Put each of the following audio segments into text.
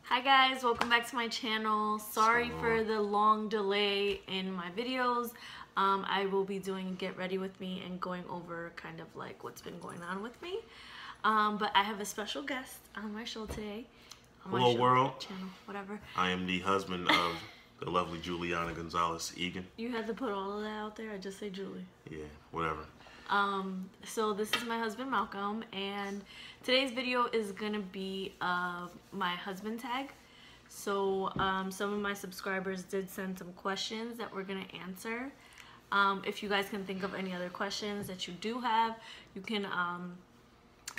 Hi guys, welcome back to my channel. Sorry for the long delay in my videos. I will be doing Get Ready With Me and going over kind of like what's been going on with me. But I have a special guest on my show today. Hello world. Channel, whatever. I am the husband of the lovely Juliana Gonzalez Egan. You had to put all of that out there? I just say Julie. Yeah, whatever. So this is my husband Malcolm, and today's video is gonna be my husband tag. So some of my subscribers did send some questions that we're gonna answer. If you guys can think of any other questions that you do have, you can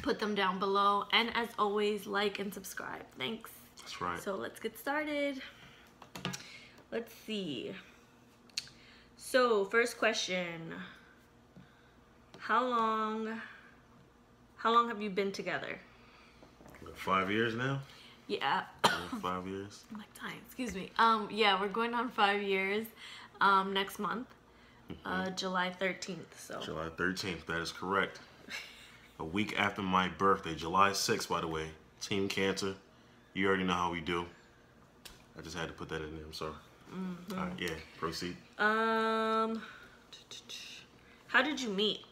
put them down below, and as always, like and subscribe. Thanks. That's right. So let's get started. Let's see. So first question. How long have you been together? 5 years now? Yeah. 5 years. I'm like time, excuse me. Yeah, we're going on 5 years next month. July 13th. So July 13th, that is correct. A week after my birthday, July 6th, by the way. Team Cancer. You already know how we do. I just had to put that in there, I'm sorry. All right, yeah, proceed. How did you meet?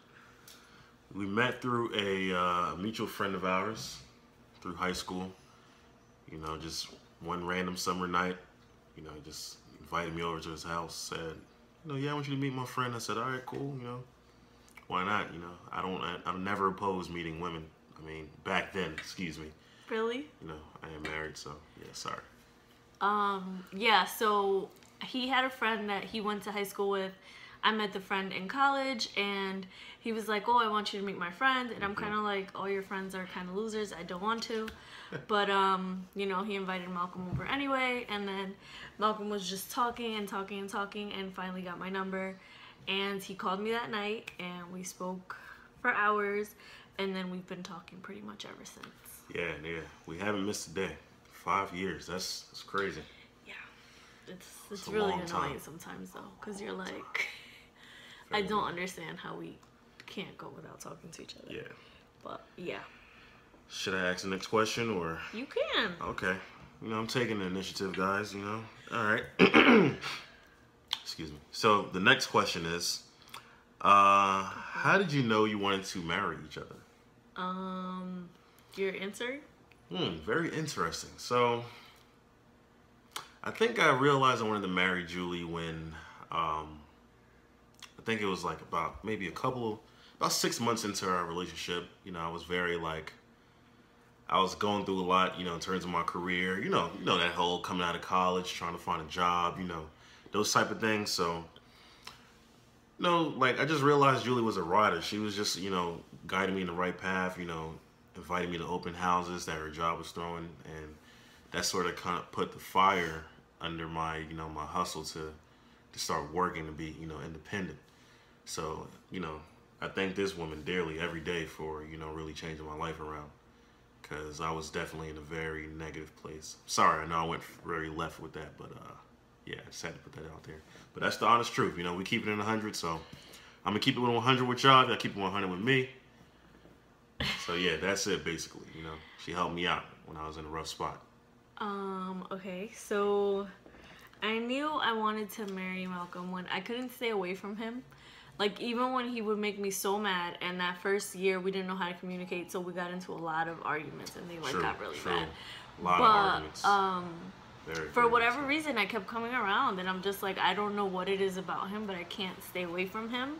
We met through a mutual friend of ours through high school. You know, just one random summer night, you know, he just invited me over to his house, said, you know, yeah, I want you to meet my friend. I said, all right, cool, you know, why not? You know, I'm never opposed meeting women. I mean, back then, excuse me. Really? You know, I am married, so yeah, sorry. Yeah, so he had a friend that he went to high school with. I met the friend in college, and he was like, oh, I want you to meet my friend. And I'm kind of like, all your friends are kind of losers. I don't want to. But, you know, he invited Malcolm over anyway. And then Malcolm was just talking and talking and talking and finally got my number. And he called me that night, and we spoke for hours. And then we've been talking pretty much ever since. Yeah. We haven't missed a day. 5 years. That's crazy. Yeah. It's really annoying sometimes, though, because you're like... I don't understand how we can't go without talking to each other. Yeah. But, yeah. Should I ask the next question, or? You can. Okay. You know, I'm taking the initiative, guys, you know. All right. Excuse me. So, the next question is, how did you know you wanted to marry each other? Your answer? Very interesting. So, I think I realized I wanted to marry Julie when, I think it was like about 6 months into our relationship. You know, I was very like, I was going through a lot, you know, in terms of my career. You know that whole coming out of college, trying to find a job, you know, those type of things. So, you know, like I just realized Julie was a rider. She was just, you know, guiding me in the right path, you know, inviting me to open houses that her job was throwing. And that sort of kind of put the fire under my, you know, my hustle to start working, to be, you know, independent. So, you know, I thank this woman dearly every day for, you know, really changing my life around, because I was definitely in a very negative place. Sorry, I know I went very left with that, but yeah, I just had to put that out there. But that's the honest truth. You know, we keep it in 100, so I'm gonna keep it 100 with y'all. I keep it 100 with me. So yeah, that's it basically. You know, she helped me out when I was in a rough spot. Okay, so I knew I wanted to marry Malcolm when I couldn't stay away from him. Like, even when he would make me so mad, and that first year we didn't know how to communicate, so we got into a lot of arguments, and they like got really bad. A lot of arguments. For whatever reason, I kept coming around, and I'm just like, I don't know what it is about him, but I can't stay away from him.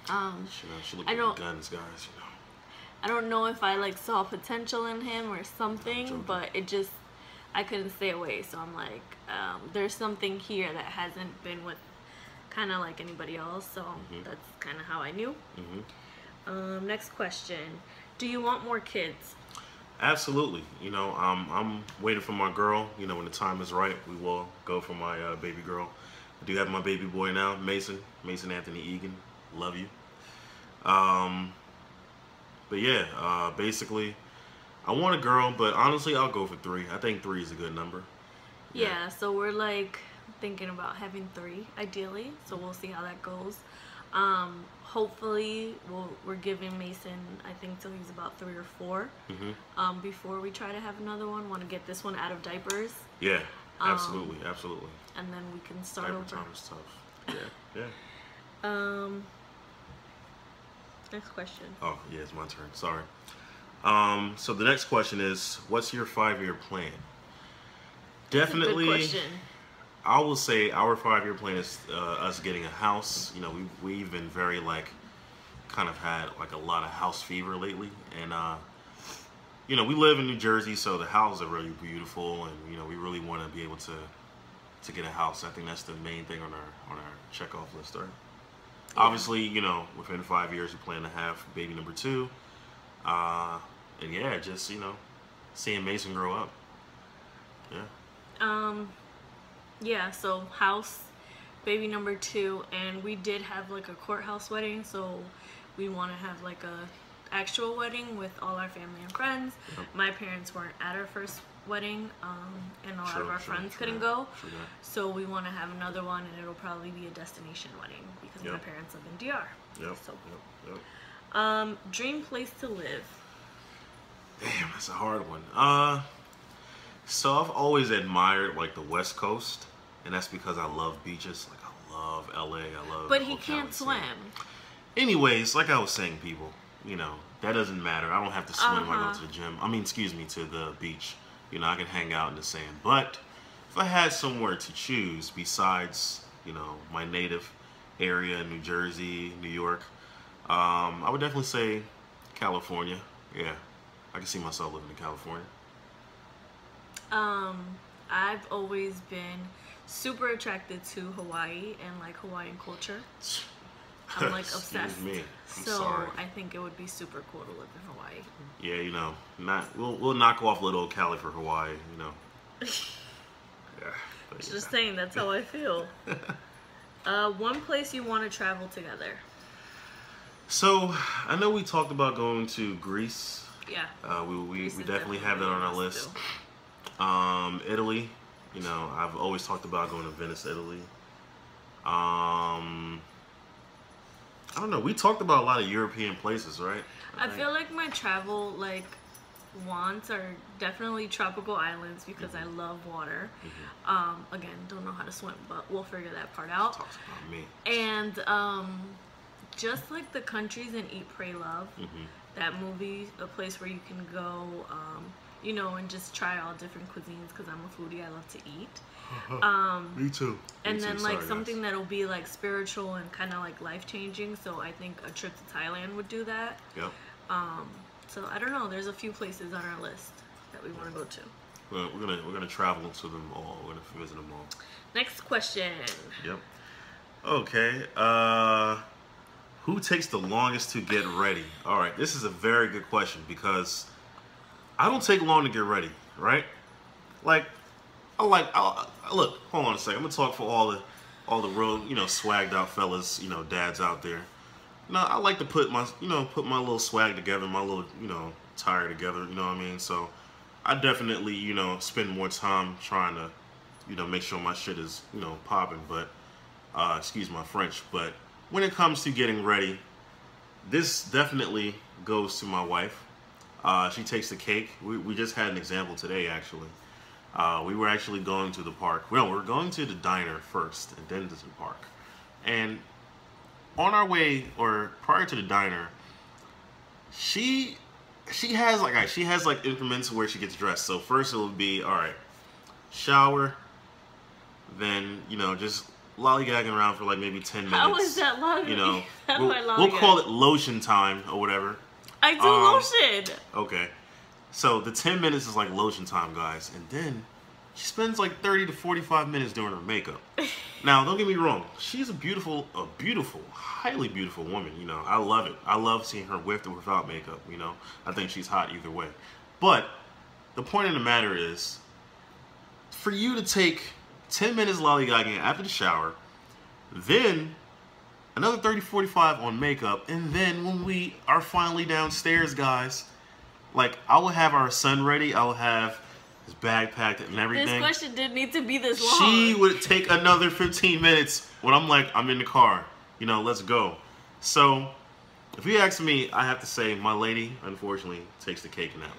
She looked like guns, guys. You know. I don't know if I like saw potential in him or something, but it just, I couldn't stay away. So I'm like, there's something here that hasn't been with kind of like anybody else. So that's kind of how I knew. Next question. Do you want more kids? Absolutely. You know, I'm waiting for my girl. You know, when the time is right, we will go for my baby girl. I do have my baby boy now, Mason Anthony Egan. Love you. But yeah, basically, I want a girl, but honestly, I'll go for 3. I think 3 is a good number. Yeah, so we're like thinking about having 3 ideally, so we'll see how that goes. Hopefully, we're giving Mason, I think, till he's about 3 or 4. Before we try to have another one, want to get this one out of diapers. Yeah, absolutely, absolutely. And then we can start Diaper over. time is tough. Yeah, yeah. Next question. Oh, yeah, it's my turn. Sorry. So the next question is, what's your 5-year plan? Definitely. Good question. I will say our 5-year plan is us getting a house. You know, we've been very kind of had like a lot of house fever lately, and you know, we live in New Jersey, so the houses are really beautiful, and you know, we really want to be able to get a house. I think that's the main thing on our checkoff list, right? Yeah. Obviously, you know, within 5 years, we plan to have baby number 2, and yeah, just you know, seeing Mason grow up. Yeah. Yeah, so house, baby number 2, and we did have like a courthouse wedding, so we want to have like a actual wedding with all our family and friends. Yep. My parents weren't at our first wedding, and a lot of our friends couldn't go, so we want to have another one, and it'll probably be a destination wedding because my parents live in DR. Yep. So, dream place to live. Damn, that's a hard one. So I've always admired like the West Coast, and that's because I love beaches. Like I love LA. I love. But he can't swim. Anyways, like I was saying, people, you know, that doesn't matter. I don't have to swim when I go to the gym. I mean, excuse me, to the beach. You know, I can hang out in the sand. But if I had somewhere to choose besides, you know, my native area in New Jersey, New York, I would definitely say California. Yeah, I can see myself living in California. I've always been super attracted to Hawaii and like Hawaiian culture. I'm like obsessed. I'm so sorry. I think it would be super cool to live in Hawaii. Yeah, you know, we'll knock off little Cali for Hawaii, you know. Yeah. Just saying, that's how I feel. One place you want to travel together. So I know we talked about going to Greece. Yeah. We definitely have that on our list. Italy, you know, I've always talked about going to Venice, Italy. I don't know. We talked about a lot of European places, right? I feel like my travel wants are definitely tropical islands because I love water. Again, don't know how to swim, but we'll figure that part out. Talks about me. And just like the countries in Eat, Pray, Love, that movie, a place where you can go, you know, and just try all different cuisines because I'm a foodie. I love to eat. Me too. And then like something that'll be like spiritual and kind of like life changing. So I think a trip to Thailand would do that. Yep. So I don't know. There's a few places on our list that we want to go to. Well, we're gonna travel to them all. We're gonna visit them all. Next question. Yep. Okay. Who takes the longest to get ready? All right. This is a very good question because I don't take long to get ready, right? Like, look, hold on a second. I'm gonna talk for all the real, you know, swagged out fellas, you know, dads out there. You know, I like to put my little swag together, my little, you know, attire together, you know what I mean? So I definitely, you know, spend more time trying to, you know, make sure my shit is, you know, popping, but, excuse my French, but when it comes to getting ready, this definitely goes to my wife. She takes the cake. We just had an example today, actually. We were actually going to the park. Well, we're going to the diner first and then to the park. And on our way, or prior to the diner, she has like increments where she gets dressed. So first it will be, all right, shower, then, you know, just lollygagging around for like maybe 10 minutes. How is that long? You know, we'll call it lotion time or whatever. I do lotion. Okay. So the 10 minutes is like lotion time, guys. And then she spends like 30 to 45 minutes doing her makeup. Now, don't get me wrong. She's a beautiful, highly beautiful woman. You know, I love it. I love seeing her with or without makeup, you know. I think she's hot either way. But the point of the matter is, for you to take 10 minutes lollygagging after the shower, then another 30, 45 on makeup, and then when we are finally downstairs, guys, like, I will have our son ready, I will have his bag packed and everything. This question didn't need to be this long. She would take another 15 minutes when I'm like, I'm in the car, you know, let's go. So, if you ask me, I have to say my lady, unfortunately, takes the cake in that one.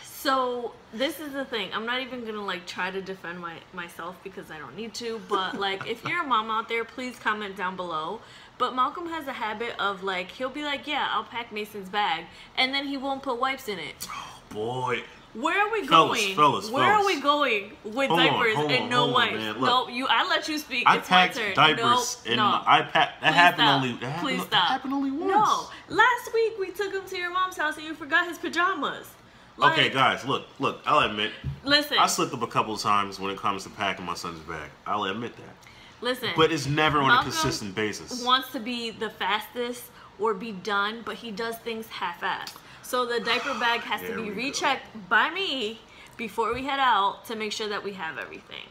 So this is the thing. I'm not even gonna like try to defend myself because I don't need to. But like, if you're a mom out there, please comment down below. But Malcolm has a habit of like, he'll be like, yeah, I'll pack Mason's bag, and then he won't put wipes in it. Oh boy. Where are we going? Where are we going with diapers and no wipes? No, I let you speak. I packed diapers and I packed. That happened only. Please stop. That happened only once. No, last week we took him to your mom's house and you forgot his pajamas. Like, okay, guys, look. I'll admit. Listen. I slipped up a couple of times when it comes to packing my son's bag. I'll admit that. Listen. But it's never on Malcolm a consistent basis. Wants to be the fastest or be done, but he does things half-assed. So the diaper bag has to be rechecked by me before we head out to make sure that we have everything.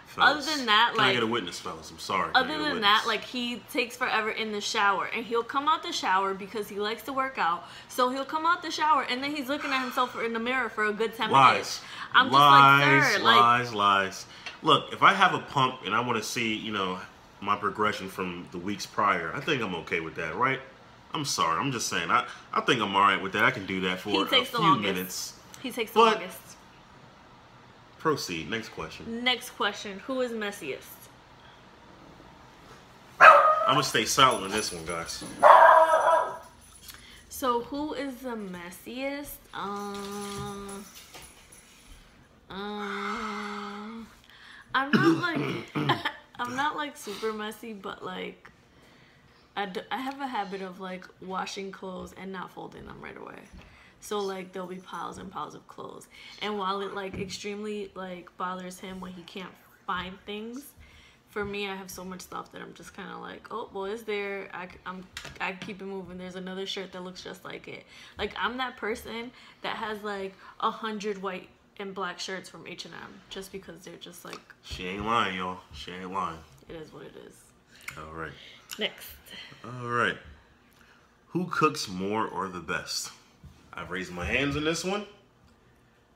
Fellas, other than that, can I get a witness, fellas? I'm sorry. Other than that, like, he takes forever in the shower, and he'll come out the shower because he likes to work out. So he'll come out the shower, and then he's looking at himself in the mirror for a good 10 minutes. I'm just like, sir, lies. Look, if I have a pump and I want to see, you know, my progression from the weeks prior, I think I'm okay with that, right? I'm sorry. I'm just saying. I think I'm all right with that. I can do that for a few minutes. He takes the longest. Proceed. Next question. Next question. Who is messiest? I'm going to stay silent on this one, guys. So, who is the messiest? I'm not like... I'm not like super messy, but like... I have a habit of like washing clothes and not folding them right away. So like there'll be piles and piles of clothes. And while it like extremely like bothers him when he can't find things, for me I have so much stuff that I'm just kind of like, oh well, it's there. I keep it moving. There's another shirt that looks just like it. Like I'm that person that has like 100 white and black shirts from H&M just because they're just like. She ain't lying, y'all. She ain't lying. It is what it is. All right. Next. All right. Who cooks more or the best? I've raised my hands on this one.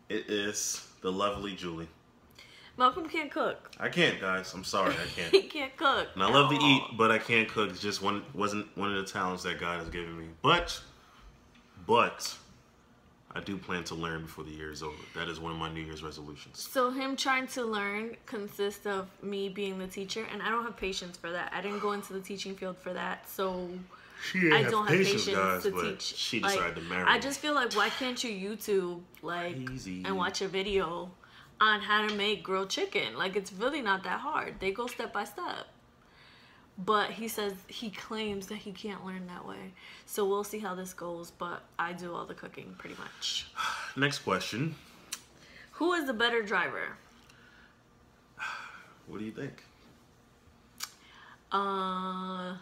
It is the lovely Julie. Malcolm can't cook. I can't, guys. I'm sorry, I can't. He can't cook. And I love to eat, but I can't cook. It's just wasn't one of the talents that God has given me. But I do plan to learn before the year is over. That is one of my New Year's resolutions. So him trying to learn consists of me being the teacher, and I don't have patience for that. I didn't go into the teaching field for that, so I don't have patience guys, to teach. She decided to marry. I just feel like, why can't you YouTube and watch a video on how to make grilled chicken? Like, it's really not that hard. They go step by step. But he claims that he can't learn that way. So we'll see how this goes, but I do all the cooking pretty much. Next question. Who is the better driver? What do you think? I'm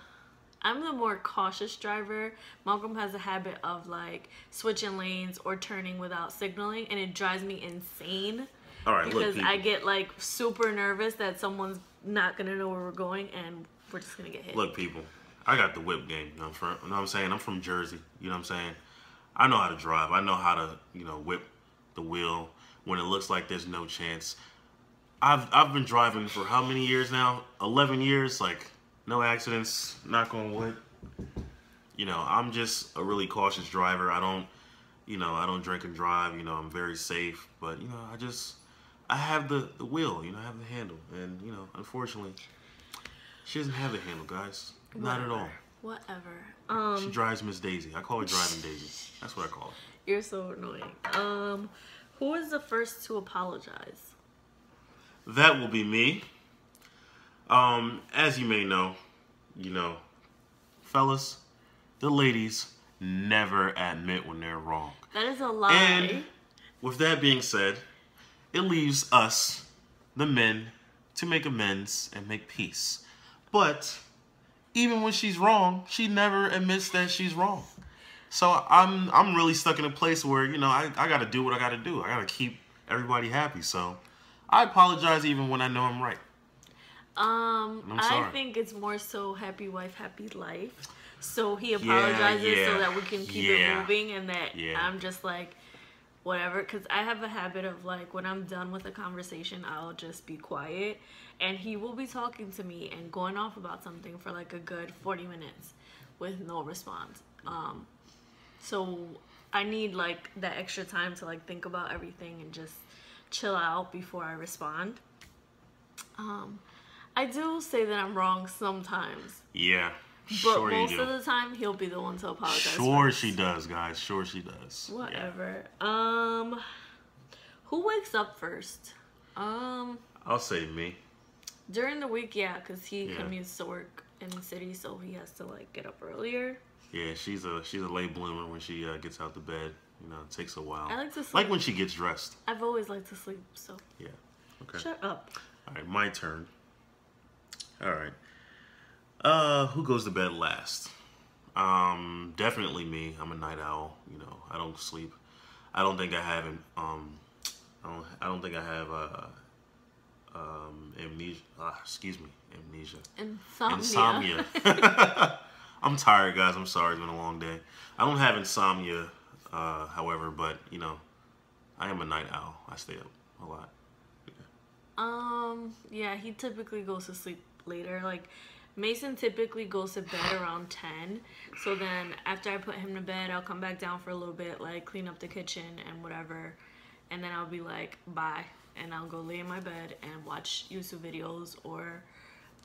the more cautious driver. Malcolm has a habit of like switching lanes or turning without signaling, and it drives me insane. All right, because I get like super nervous that someone's not gonna know where we're going and we're just gonna get hit. Look, people, I got the whip game. You know what I'm saying? I'm from Jersey. You know what I'm saying? I know how to drive. I know how to, you know, whip the wheel when it looks like there's no chance. I've been driving for how many years now? 11 years. Like, no accidents. Knock on wood. You know, I'm just a really cautious driver. I don't drink and drive. You know, I'm very safe. But you know, I have the wheel. You know, I have the handle. And you know, unfortunately, she doesn't have the handle, guys. Not at all. Whatever. She drives Miss Daisy. I call her Driving Daisy. That's what I call her. You're so annoying. Who is the first to apologize? That will be me. As you may know, fellas, the ladies never admit when they're wrong. That is a lie. And with that being said, it leaves us, the men, to make amends and make peace. But even when she's wrong, she never admits that she's wrong. So I'm really stuck in a place where, you know, I got to do what I got to do. I got to keep everybody happy. So I apologize even when I know I'm right. I think it's more so happy wife, happy life. So he apologizes so that we can keep it moving, and that I'm just like, whatever. Because I have a habit of like, when I'm done with a conversation, I'll just be quiet. And he will be talking to me and going off about something for like a good 40 minutes. with no response. So I need like that extra time to like think about everything and just chill out before I respond. I do say that I'm wrong sometimes, Yeah. but Sure you most do. of the time he'll be the one to apologize. Sure first. she does, guys. Sure she does. Whatever. Who wakes up first? I'll say me. During the week, yeah, because he Yeah. commutes to work in the city, so he has to like get up earlier. Yeah, she's a late bloomer when she gets out the bed. You know, it takes a while. I like to sleep. Like when she gets dressed. I've always liked to sleep, so Yeah. Okay. shut up. All right, my turn. All right. Who goes to bed last? Definitely me. I'm a night owl. You know, I don't sleep. I don't think I have I don't think I have amnesia. Excuse me, amnesia. Insomnia. Insomnia. I'm tired, guys. I'm sorry. It's been a long day. I don't have insomnia, however, but you know, I am a night owl. I stay up a lot. Yeah, he typically goes to sleep later. Like, Mason typically goes to bed around 10. So then after I put him to bed, I'll come back down for a little bit, like clean up the kitchen and whatever. And then I'll be like, bye. And I'll go lay in my bed and watch YouTube videos or,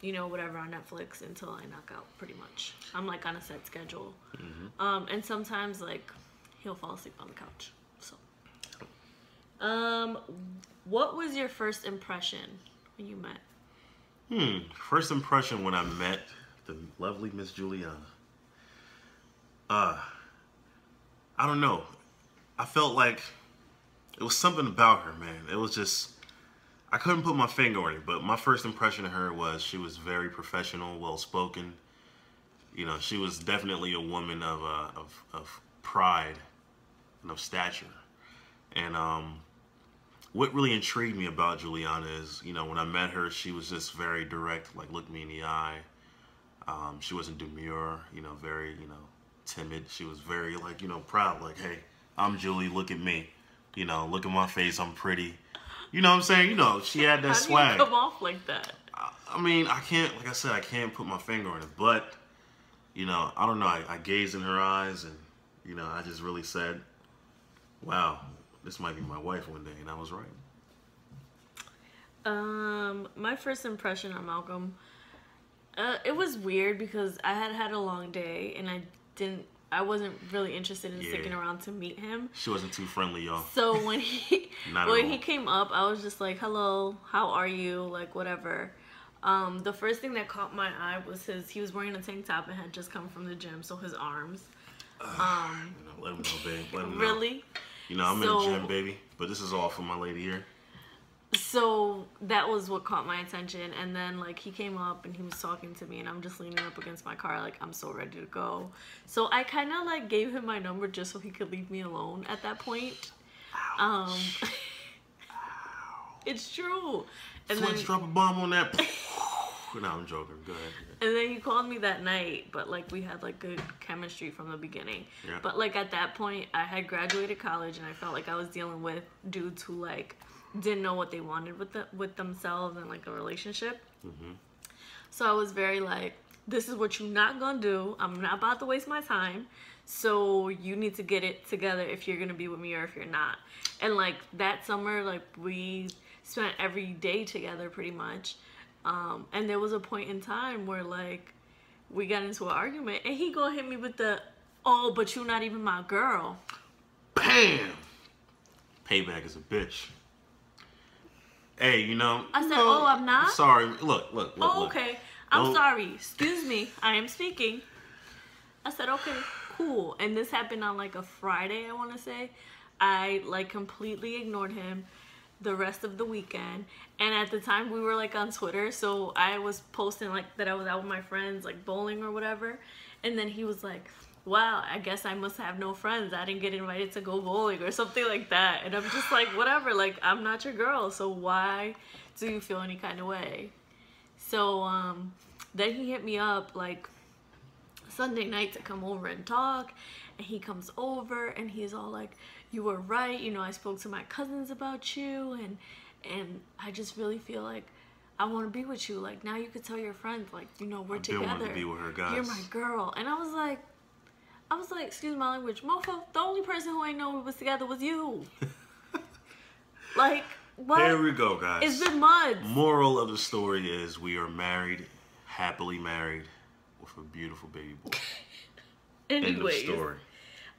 you know, whatever on Netflix until I knock out, pretty much. I'm like on a set schedule. And sometimes like he'll fall asleep on the couch. So, what was your first impression when you met? First impression when I met the lovely Miss Juliana. I don't know. I felt like it was something about her, man. It was just, I couldn't put my finger on it, but my first impression of her was she was very professional, well-spoken. You know, she was definitely a woman of pride and of stature. And what really intrigued me about Juliana is, you know, when I met her, she was just very direct, like looked me in the eye. She wasn't demure, you know, very, you know, timid. She was very like, you know, proud, like, hey, I'm Julie, look at me. You know, look at my face, I'm pretty. You know what I'm saying? You know, she had that How swag. do you come off like that? I mean, I can't, like I said, I can't put my finger on it, but, you know, I don't know. I gazed in her eyes and, you know, I just really said, wow, this might be my wife one day, and I was right. My first impression of Malcolm, it was weird because I had a long day and I wasn't really interested in sticking around to meet him. She wasn't too friendly, y'all. So when he Not at all. he came up, I was just like, "Hello, how are you?" Like whatever. The first thing that caught my eye was he was wearing a tank top and had just come from the gym, so his arms. You know, let him know, babe. Let him know. Really? You know, I'm in the gym, baby, but this is all for my lady here. So that was what caught my attention, and then like he came up and he was talking to me, and I'm just leaning up against my car like I'm so ready to go. So I kind of like gave him my number just so he could leave me alone at that point. It's true. And Flex, then drop a bomb on that. No, I'm joking. Go ahead. and then he called me that night, but like we had like good chemistry from the beginning. Yeah. But like at that point, I had graduated college, and I felt like I was dealing with dudes who like didn't know what they wanted with themselves and like a relationship. So I was very like, this is what you're not gonna do. I'm not about to waste my time. So you need to get it together if you're gonna be with me or if you're not. And like that summer, like we spent every day together pretty much. And there was a point in time where like we got into an argument and he gonna hit me with the, oh, but you're not even my girl. Bam! Payback is a bitch. Hey, you know. I said, oh, I'm not? Sorry. Look. Oh, okay. I'm Don't- sorry. Excuse me. I am speaking. I said, okay, cool. And this happened on like a Friday, I want to say. I like completely ignored him the rest of the weekend. And at the time we were like on Twitter. So I was posting like that I was out with my friends, like bowling or whatever. And then he was like, wow, I guess I must have no friends. I didn't get invited to go bowling or something like that. And I'm just like, whatever, like I'm not your girl. So why do you feel any kind of way? So then he hit me up like Sunday night to come over and talk. And he comes over and he's all like, you were right. You know, I spoke to my cousins about you. And I just really feel like I want to be with you. Like, now you could tell your friends, like, you know, we're I've been together. wanting to be with her, guys. You're my girl. And I was like, excuse my language, mofo, the only person who I know we was together was you. Like, what? Here we go, guys. It's been months. Moral of the story is we are married, happily married, with a beautiful baby boy. Anyways, End of story.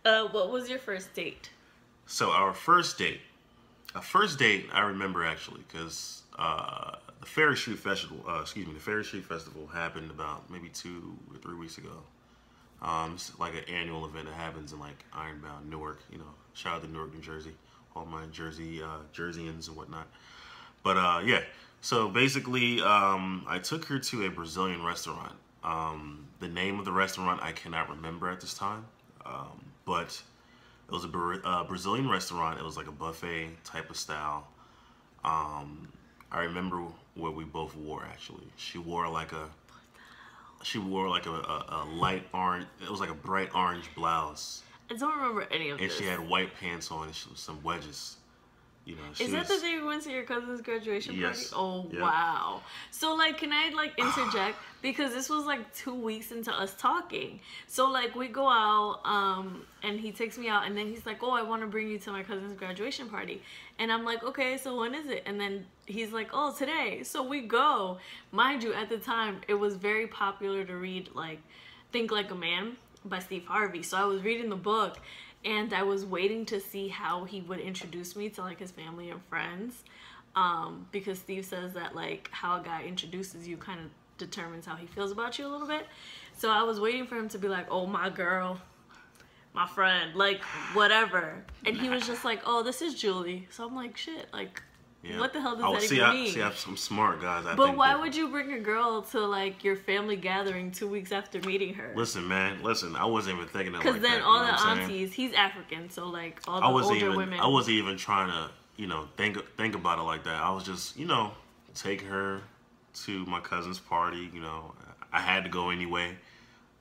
what was your first date? So our first date, I remember actually, because the Ferry Street Festival, the Ferry Street Festival happened about maybe 2 or 3 weeks ago. It's like an annual event that happens in like Ironbound, Newark. You know, shout out to Newark, New Jersey, all my Jerseyans and whatnot. But yeah, so basically, I took her to a Brazilian restaurant. The name of the restaurant I cannot remember at this time, but it was a Brazilian restaurant. It was like a buffet type of style. I remember what we both wore actually. She wore like a light orange. It was like a bright orange blouse. I don't remember any of and this. And she had white pants on and some wedges. You know, is that the day we went to your cousin's graduation party? Yes. Oh, yep. Wow. So, like, can I, like, interject? Because this was, like, 2 weeks into us talking. So, like, we go out, and he takes me out, and then he's like, oh, I want to bring you to my cousin's graduation party. And I'm like, okay, so when is it? And then he's like, oh, today. So we go. Mind you, at the time, it was very popular to read, like, Think Like a Man by Steve Harvey. So I was reading the book, and I was waiting to see how he would introduce me to, like, his family and friends. Because Steve says that, like, how a guy introduces you kind of determines how he feels about you a little bit. So I was waiting for him to be like, oh, my girl, my friend, like, whatever. And he was just like, oh, this is Julie. So I'm like, shit, like, yeah. What the hell does that even mean? I'm smart, guys. But why would you bring a girl to, like, your family gathering 2 weeks after meeting her? Listen, man, I wasn't even thinking that like that. Because then all the aunties, he's African, so, like, all the older women. I wasn't even trying to, you know, think about it like that. I was just, you know, take her to my cousin's party. You know, I had to go anyway.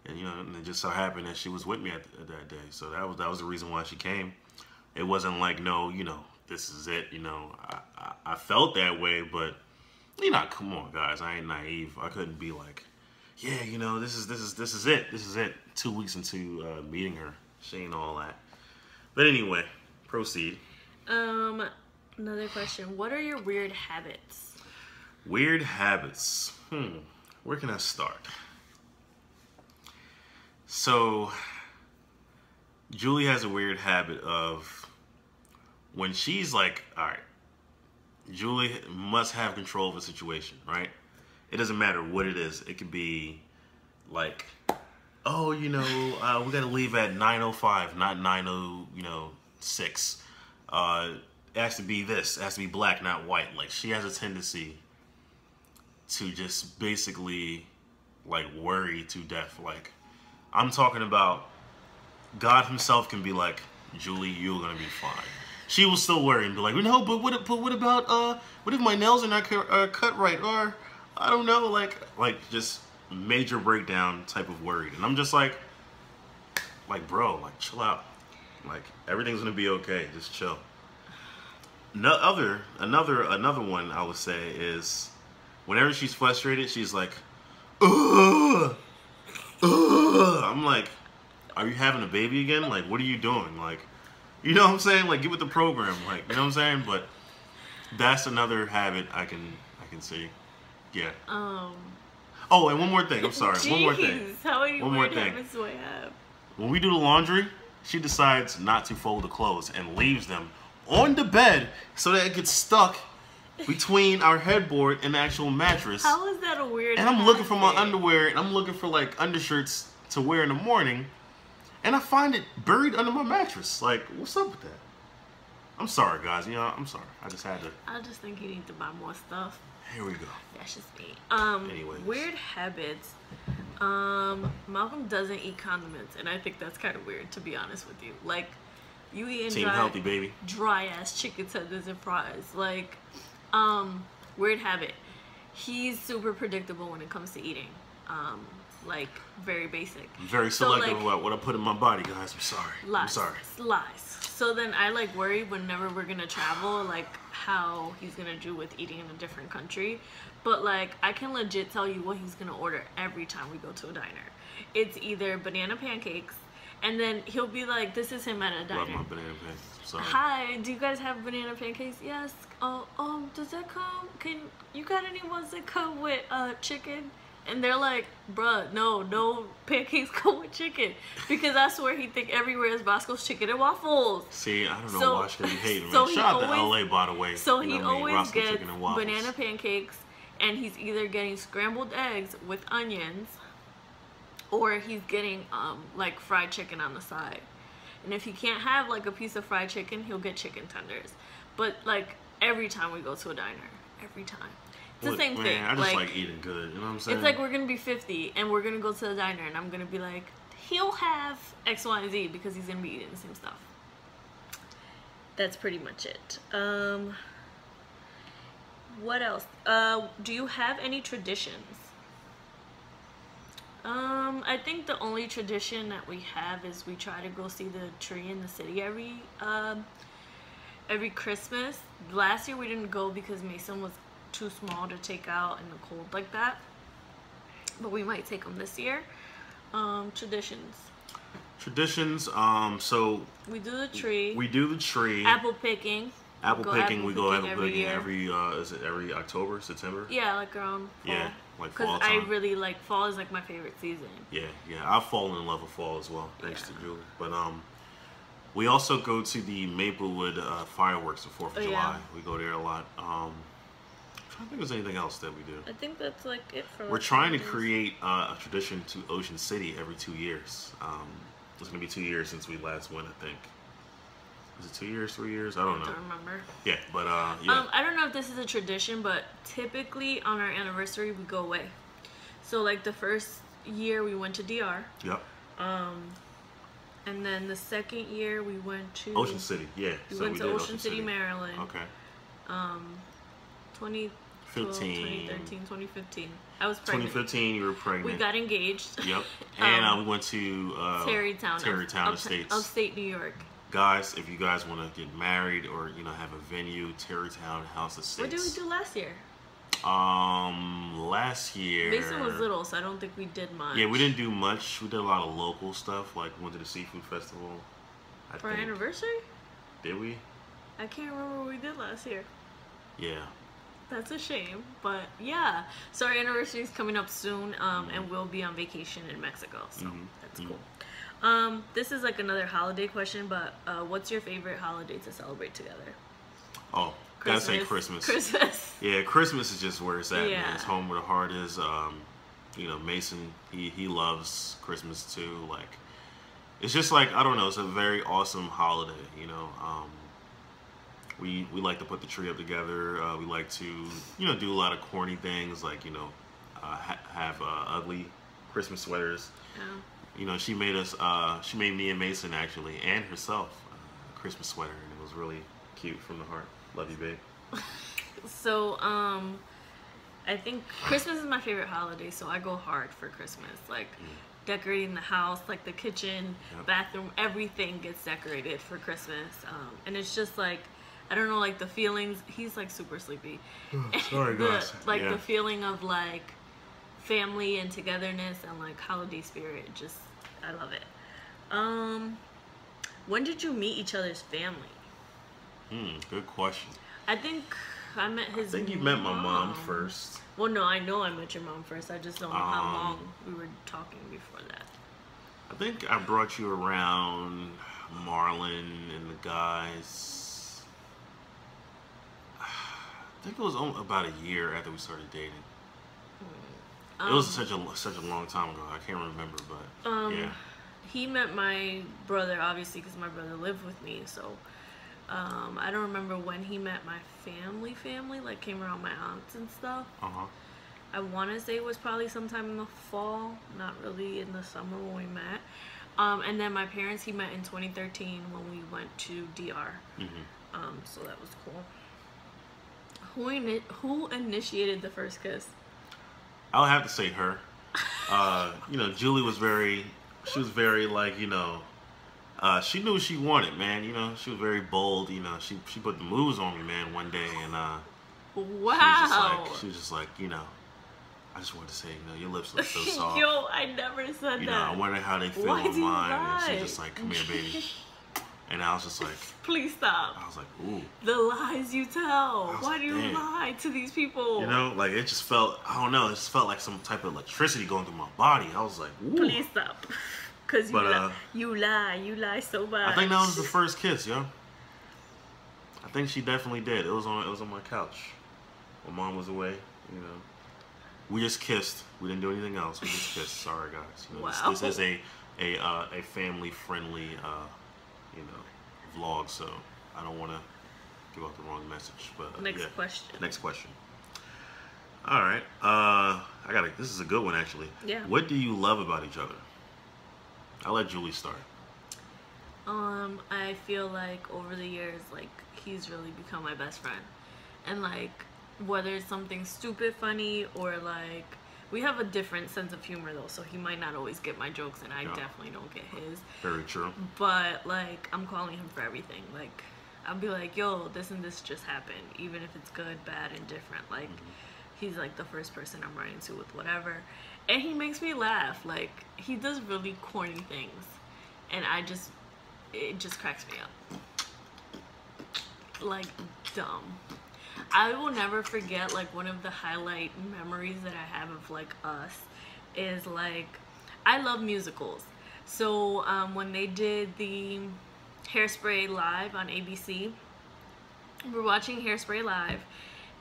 And, you know, and it just so happened that she was with me at that day. So that was the reason why she came. It wasn't like, no, you know, this is it, you know. I felt that way, but, you know, come on, guys. I ain't naive. I couldn't be like, yeah, you know, this is it. This is it. 2 weeks into meeting her. She ain't all that. But anyway, proceed. Another question. What are your weird habits? Weird habits. Where can I start? So, Julie has a weird habit of when she's like, all right, Julie must have control of a situation, right? It doesn't matter what it is. It could be like, oh, you know, we got to leave at 9:05, not 9:06. It has to be this. It has to be black, not white. Like, she has a tendency to just basically, like, worry to death. Like, I'm talking about God himself can be like, Julie, you're going to be fine. She will still worry and be like, no, but what about, what if my nails are not cut right? Or, I don't know, like just major breakdown type of worried. And I'm just like, bro, like, chill out. Like, everything's going to be okay. Just chill. Another one I would say is whenever she's frustrated, she's like, ugh. I'm like, are you having a baby again? Like, what are you doing? Like, you know what I'm saying? Like, get with the program. Like, you know what I'm saying? But that's another habit I can see. Yeah. Oh, and one more thing. I'm sorry. Jeez, one more thing. How many weird habits do I have? When we do the laundry, she decides not to fold the clothes and leaves them on the bed so that it gets stuck between our headboard and the actual mattress. How is that a weird And I'm looking for my underwear, and I'm looking for, like, undershirts to wear in the morning, and I find it buried under my mattress. Like, what's up with that? I'm sorry, guys. You know, I'm sorry. I just had to. I just think you need to buy more stuff. Here we go. That's just me. Anyways. Weird habits. Malcolm doesn't eat condiments, and I think that's kind of weird, to be honest with you. Like, you eating healthy, baby. Dry ass chicken tenders and fries. Like, weird habit. He's super predictable when it comes to eating. like very basic. I'm very So, selective like, about what I put in my body, guys. I'm sorry. I'm lies. sorry. Lies. So then I like worry whenever we're gonna travel, like how he's gonna do with eating in a different country. But like I can legit tell you what he's gonna order every time we go to a diner. It's either banana pancakes, and then he'll be like, "This is him at a diner." Love my banana pancakes. Sorry. Hi, do you guys have banana pancakes? Yes. Does that come? Can you got any ones that come with chicken? And they're like, bruh, no pancakes come with chicken. Because I swear he think everywhere is Bosco's chicken and waffles. See, I don't know So- why should be hating, man. so he Shout out to always- LA, by the way. So You he know what I mean? always Roscoe gets Chicken and Waffles. banana pancakes, and he's either getting scrambled eggs with onions, or he's getting like fried chicken on the side. And if he can't have like a piece of fried chicken, he'll get chicken tenders. But like every time we go to a diner, every time. It's the Look, same man, thing. I just like eating good. You know what I'm saying? It's like we're gonna be 50 and we're gonna go to the diner and I'm gonna be like, he'll have X, Y, and Z because he's gonna be eating the same stuff. That's pretty much it. What else? Do you have any traditions? I think the only tradition that we have is we try to go see the tree in the city every Christmas. Last year we didn't go because Mason was too small to take out in the cold like that. But we might take him this year. Traditions. Traditions. So We do the tree. we do the tree. Apple picking. Apple picking. We go apple picking year. every. Is it every October, September? Yeah, like around fall. Yeah, like fall Because I time. really like fall is like my favorite season. Yeah. I've fallen in love with fall as well, thanks to Yeah. Julie. But we also go to the Maplewood fireworks, the 4th of Oh, July. yeah. We go there a lot. I'm trying to think if there's anything else that we do. I think that's like it for We're us trying to nowadays. create a tradition to Ocean City every 2 years. It's gonna be 2 years since we last went, I think. Is it 2 years, 3 years? I don't I know. don't remember. Yeah, but yeah. I don't know if this is a tradition, but typically on our anniversary we go away. So like the first year we went to DR, Yep. and then the second year we went to Ocean City, yeah. We So went to did Ocean City, Maryland. Okay. 2012, 15. 2013, 2015. I was pregnant. 2015, you were pregnant. We got engaged. Yep. And we went to Tarrytown, Estates. upstate New York. Guys, if you guys want to get married or have a venue, Tarrytown House Estates. What did we do last year? Last year. Mason was little, so I don't think we did much. Yeah, we didn't do much. We did a lot of local stuff, like went to the seafood festival. For our anniversary? Did we? I can't remember what we did last year. Yeah. That's a shame, but yeah. So our anniversary is coming up soon, and we'll be on vacation in Mexico, so that's cool. This is like another holiday question, but what's your favorite holiday to celebrate together? Oh, gotta say Christmas. Christmas. Yeah, Christmas is just where it's at, Yeah. man. It's home where the heart is. Mason, he loves Christmas too. Like, it's just like, I don't know, it's a very awesome holiday, We like to put the tree up together. We like to, do a lot of corny things, like, have ugly Christmas sweaters. Yeah. She made us, she made me and Mason actually, and herself, a Christmas sweater, and it was really cute from the heart. Love you, babe. So, I think Christmas is my favorite holiday, so I go hard for Christmas. Like, decorating the house, like the kitchen, bathroom, everything gets decorated for Christmas. And it's just like, I don't know, like the feelings. He's like super sleepy. Sorry, guys. The feeling of like family and togetherness and like holiday spirit. Just, I love it. When did you meet each other's family? Good question. I think I met his I think you met my mom first. Well, no, I know I met your mom first. I just don't know how long we were talking before that. I think I brought you around Marlon and the guys. I think it was about a year after we started dating. It was such a long time ago. I can't remember, but yeah. He met my brother, obviously, because my brother lived with me. So I don't remember when he met my family, like came around my aunts and stuff. I want to say it was probably sometime in the fall, not really in the summer when we met. And then my parents, he met in 2013 when we went to DR. So that was cool. Who initiated the first kiss? I'll have to say her. You know, Julie was very, she was very like, you know, she knew what she wanted, man. You know, she was very bold. You know, she put the moves on me, man, one day, and Wow. she was just like, you know, I just wanted to say, you know, your lips look so soft. Yo, I never said You that. know, I wonder how they feel Why on do you mine. And lie? she's just like, come here, baby. And I was just like, Please stop. I was like, ooh. The lies you tell. was Why like, do you damn. lie to these people? You know, like it just felt, I don't know, it just felt like some type of electricity going through my body. I was like, ooh. Please stop. Cause you But, you lie so much. I think that was the first kiss, yo. I think she definitely did. It was on my couch. My mom was away, you know. We just kissed. We didn't do anything else. We just kissed. Sorry, guys. You know, Wow. this is a family-friendly, you know, vlog, so I don't want to give out the wrong message. But Next yeah. question. Next question. All right. This is a good one, actually. Yeah. What do you love about each other? I'll let Julie start. I feel like over the years, like, he's really become my best friend. And, like, whether it's something stupid funny or, like, we have a different sense of humor, though, so he might not always get my jokes, and I definitely don't get his. Very true. But, like, I'm calling him for everything. Like, I'll be like, yo, this and this just happened, even if it's good, bad, and different. Like, he's, like, the first person I'm running to with whatever. And he makes me laugh. Like, he does really corny things. And it just cracks me up. Like, dumb. I will never forget, like, one of the highlight memories that I have of, like, us is, like, I love musicals. So, when they did the Hairspray Live on ABC, we're watching Hairspray Live,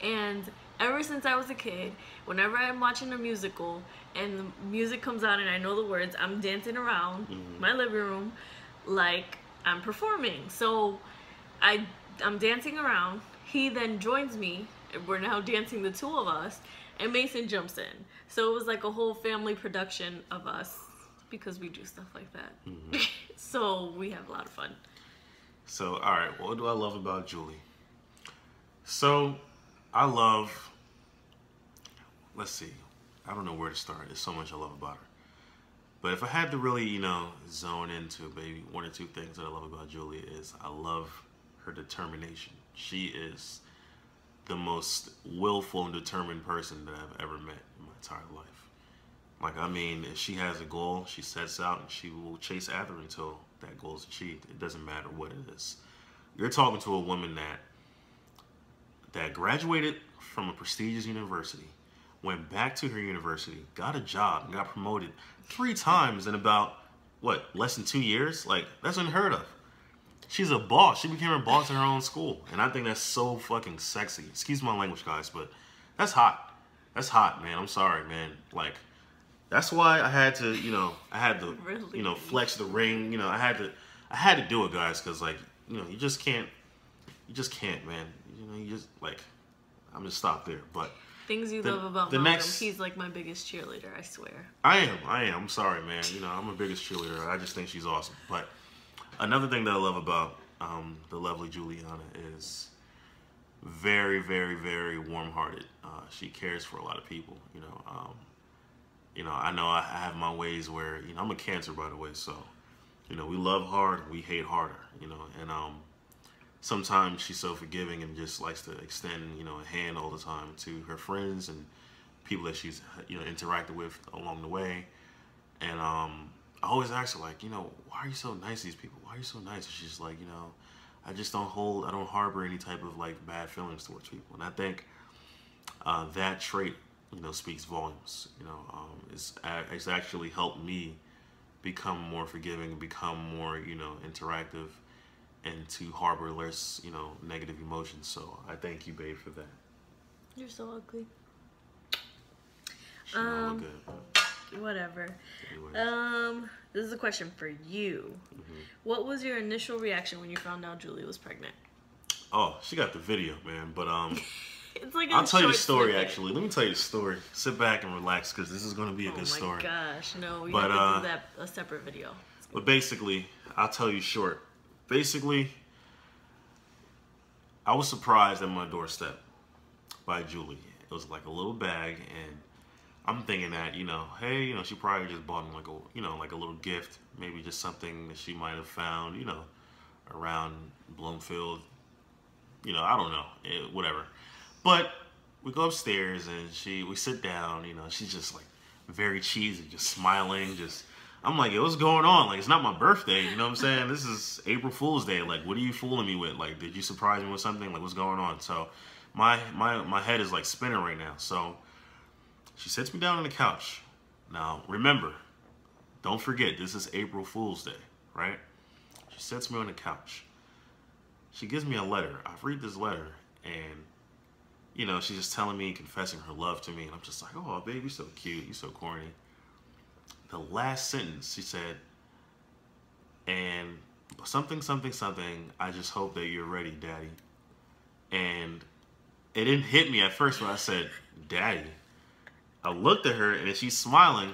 and ever since I was a kid, whenever I'm watching a musical and the music comes on and I know the words, I'm dancing around my living room like I'm performing. So I'm dancing around. He then joins me. We're now dancing, the two of us, and Mason jumps in. So it was like a whole family production of us because we do stuff like that. So we have a lot of fun. So, all right, what do I love about Julie? So, I love, let's see, I don't know where to start. There's so much I love about her. But if I had to really, you know, zone into maybe one or two things that I love about Julie is I love her determination. She is the most willful and determined person that I've ever met in my entire life. Like, I mean, if she has a goal, she sets out and she will chase after it until that goal is achieved. It doesn't matter what it is. You're talking to a woman that graduated from a prestigious university, went back to her university, got a job, and got promoted 3 times in about, what, less than 2 years? Like, that's unheard of. She's a boss. She became a boss in her own school. And I think that's so fucking sexy. Excuse my language, guys, but that's hot. That's hot, man. I'm sorry, man. Like, that's why I had to, you know, Really? you know, flex the ring. You know, I had to do it, guys, because, like, you know, you just can't, man. You know, you just, like, I'm just stop there. But Things you love about Malcolm. He's like my biggest cheerleader, I swear. I am. I'm sorry, man. You know, I'm a biggest cheerleader. I just think she's awesome. But another thing that I love about the lovely Juliana is very, very, very warm-hearted. She cares for a lot of people. You know, I know I have my ways where, you know, I'm a Cancer, by the way, so, you know, we love hard, we hate harder, you know, and sometimes she's so forgiving and just likes to extend, you know, a hand all the time to her friends and people that she's, you know, interacted with along the way. And I always ask her, like, you know, why are you so nice to these people? Why are you so nice? And she's like, you know, I don't harbor any type of, like, bad feelings towards people. And I think that trait, you know, speaks volumes. You know, it's actually helped me become more forgiving, become more, you know, interactive, and to harbor less, you know, negative emotions. So I thank you, babe, for that. You're so ugly. She don't look good. Whatever. Anyways. This is a question for you. What was your initial reaction when you found out Julie was pregnant? Oh, she got the video, man. But It's like I'll tell you the short story, snippet. actually. Let me tell you the story. Sit back and relax, because this is going to be a good story. Oh my gosh, no, we But, have to do that a separate video. But basically, I'll tell you short. Basically, I was surprised at my doorstep by Julie. It was like a little bag, and I'm thinking that, hey, she probably just bought him like like a little gift, maybe just something that she might have found, around Bloomfield. I don't know, whatever. But we go upstairs and we sit down. She's just like very cheesy, just smiling. I'm like, yo, what's going on? Like, it's not my birthday. You know what I'm saying? This is April Fool's Day. Like, what are you fooling me with? Like, did you surprise me with something? Like, what's going on? So, my head is like spinning right now. So, she sits me down on the couch. Now, remember, don't forget, this is April Fool's Day, right? She sits me on the couch. She gives me a letter. I read this letter, and, she's just telling me, confessing her love to me. And I'm just like, oh, baby, you're so cute. You're so corny. The last sentence, she said, and something, something, something, I just hope that you're ready, Daddy. And it didn't hit me at first when I said, Daddy. I looked at her, and she's smiling.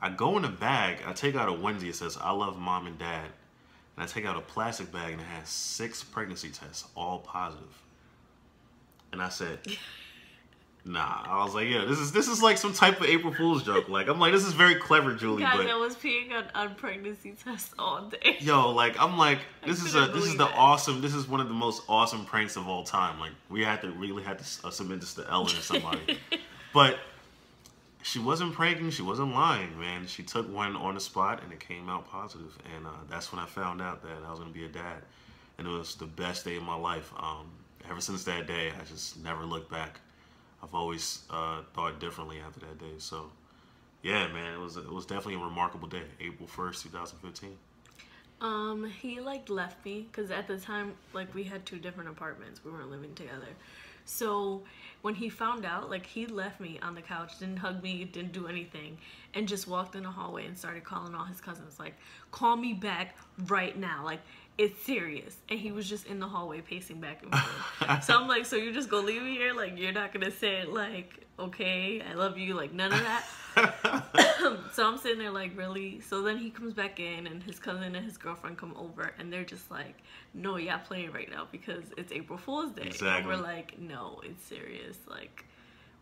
I go in the bag. I take out a onesie. It says, I love Mom and Dad. And I take out a plastic bag, and it has 6 pregnancy tests, all positive. And I said, nah. I was like, yeah, this is like some type of April Fool's joke. Like, I'm like, this is very clever, Julie. Guys, but I was peeing on pregnancy tests all day. yo, like, I'm like, this is one of the most awesome pranks of all time. Like, we really had to submit this to Ellen or somebody. But she wasn't pranking. She wasn't lying, man. She took one on the spot, and it came out positive. And that's when I found out that I was going to be a dad. And it was the best day of my life. Ever since that day, I just never looked back. I've always thought differently after that day. So, yeah, man, it was definitely a remarkable day. April 1st, 2015. He, like, left me. Because at the time, like, we had 2 different apartments. We weren't living together. So when he found out, like, he left me on the couch, didn't hug me, didn't do anything, and just walked in the hallway and started calling all his cousins, like, call me back right now, like, it's serious. And he was just in the hallway pacing back and forth. So I'm like, so you're just gonna leave me here? Like, you're not gonna say, like, okay, I love you, like, none of that? So I'm sitting there like, really? So then he comes back in, and his cousin and his girlfriend come over, and they're just like, no, yeah, playing right now because it's April Fool's Day. Exactly. And we're like, no, it's serious. Like,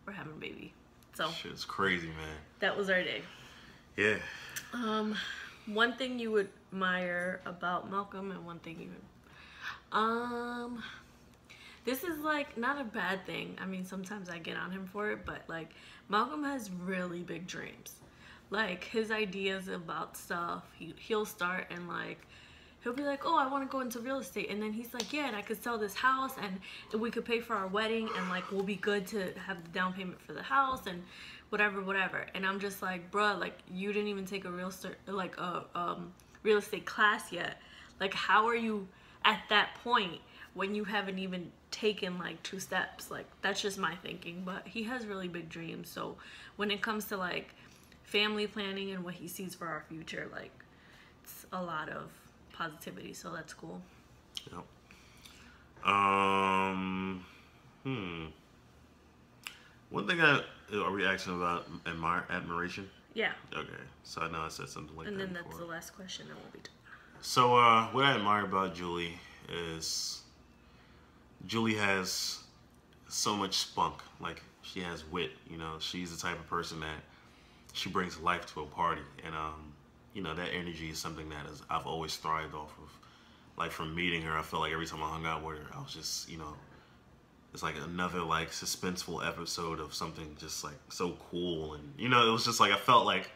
we're having a baby. So shit's crazy, man. that was our day. Yeah. One thing you would admire about Malcolm, and one thing you would this is like not a bad thing. I mean, sometimes I get on him for it, but like, Malcolm has really big dreams. Like, his ideas about stuff, he'll start and like, he'll be like, oh, I want to go into real estate. And then he's like, yeah, and I could sell this house, and we could pay for our wedding, and like, we'll be good to have the down payment for the house, and whatever. And I'm just like, bruh, like, you didn't even take a real estate class yet. Like, how are you at that point when you haven't even taken like 2 steps? Like, that's just my thinking. But he has really big dreams. So when it comes to like family planning and what he sees for our future, like, it's a lot of positivity. So that's cool. Yep. One thing are we asking about admiration? Yeah. Okay. So I know I said something like that. And then before. that's the last question, and we'll be done. So what I admire about Julie is Julie has so much spunk. Like, she has wit. She's the type of person that she brings life to a party, and that energy is something that I've always thrived off of. Like, from meeting her, I felt like every time I hung out with her, I was just, it's like another like suspenseful episode of something just like so cool, and it was just like I felt like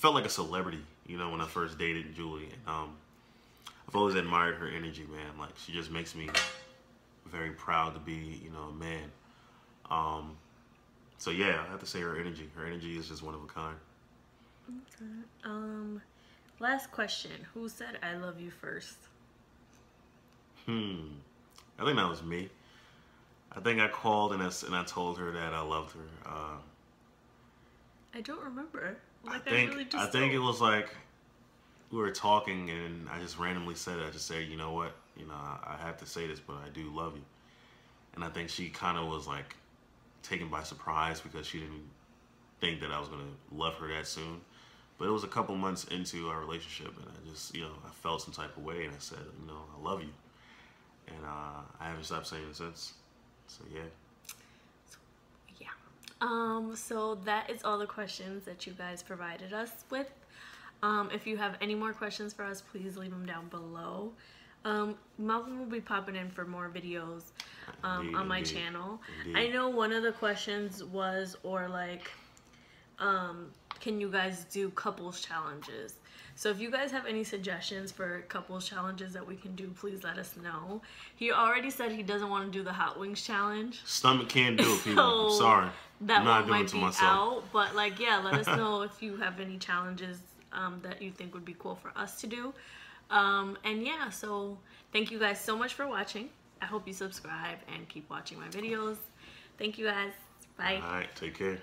a celebrity, when I first dated Julie. And I've always admired her energy, man. Like, she just makes me very proud to be, a man. So yeah, I have to say her energy. Her energy is just one of a kind. Okay. Last question. Who said I love you first? I think that was me. I think I called and I told her that I loved her. I don't remember. Like, I think it was like we were talking and I just randomly said it. I just said, you know what? I have to say this, but I do love you. And I think she kind of was like taken by surprise because she didn't think that I was going to love her that soon. But it was a couple months into our relationship, and I just, I felt some type of way, and I said, I love you. And I haven't stopped saying it since. So, yeah. Yeah. So that is all the questions that you guys provided us with. If you have any more questions for us, please leave them down below. Malcolm will be popping in for more videos on my channel. I know one of the questions was, can you guys do couples challenges? So if you guys have any suggestions for couples challenges that we can do, please let us know. He already said he doesn't want to do the hot wings challenge. Stomach can't do it, people. I'm sorry. That one might be out, but yeah, let us know if you have any challenges that you think would be cool for us to do. And yeah, so thank you guys so much for watching. I hope you subscribe and keep watching my videos. Thank you guys. Bye. All right, take care.